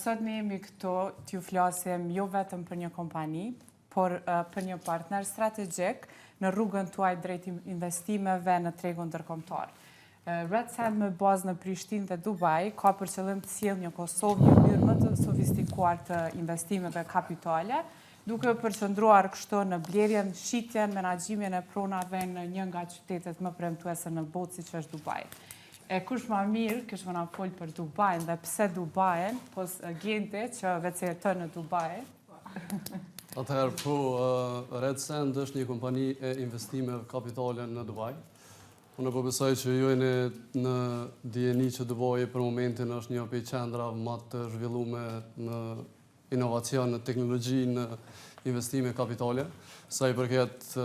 Sot ne jemi këto t'ju flasim jo vetëm për një kompani, por për një partner strategjik në rrugën tuaj drejt investimeve në tregun ndërkombëtar. Red Sand me bazë në Prishtinë dhe Dubai ka për qëllim të sjellë një Kosovë në mënyrë më të sofistikuar të investimeve kapitale, duke u përqendruar kështu në blerjen, shitjen, menaxhimin e pronave në një nga qytetet më premtuese në botë siç është Dubai. Kush ma mirë, kish më na folë për Dubai dhe pse Dubai, pos gjente që vetë se jeton në Dubai. Atëherë, po, Red Sand është një kompani e investimeve kapitale në Dubai. Unë po besoj që ju jeni në dijeni që Dubai për momentin është një prej qendrave më të zhvilluara në inovacion, në teknologji, në investime kapitale, sa i përket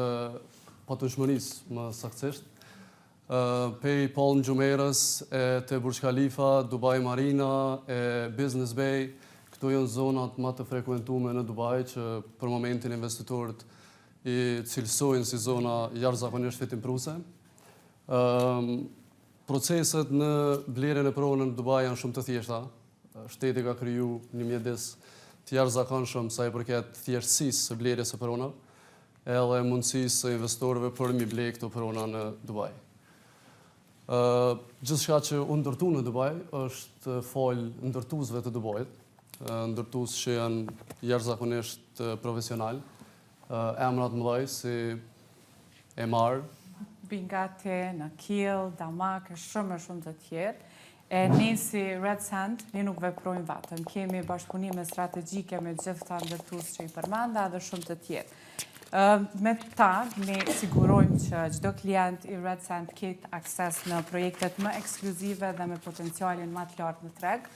patundshmërisë më saktësisht. Pej Palm Jumeirah, te Burj Khalifa, Dubai Marina, Business Bay, këto janë zonat më të frekuentuara në Dubai që për momentin investitorët i cilësojnë si zona jashtëzakonisht fitimpruse. Proceset në blerjen e pronën në Dubai janë shumë të thjeshta. Shteti ka kriju një mjedis të jashtëzakonshëm sa i përket thjeshtësisë së blerjes së pronave, edhe mundësisë së investorëve për mi ble këto prona në Dubai. Gjithçka që u ndërtu në Dubai është fal ndërtuesve të Dubait, ndërtues që janë jashtëzakonisht profesional, emra të mëdhej si Emar, Bingati, Nakil, Damak, shumë të tjerë. Ne si Red Sand, ne nuk veprojmë vetëm, kemi bashkëpunime strategjike me gjithë ta ndërtues që i përmenda dhe shumë të tjerë. Me ta, ne sigurojmë që çdo klient i Red Sand ketë akses në projektet më ekskluzive dhe me potencialin më të lartë në treg.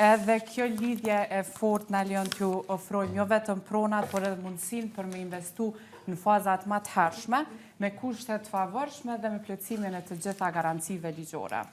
Edhe kjo lidhje e fortë na lejon t'ju ofrojmë jo vetëm pronat, por edhe mundësinë për me investu në fazat më të hershme, me kushte të favorshme dhe me plotësimin e të gjitha garancive ligjore.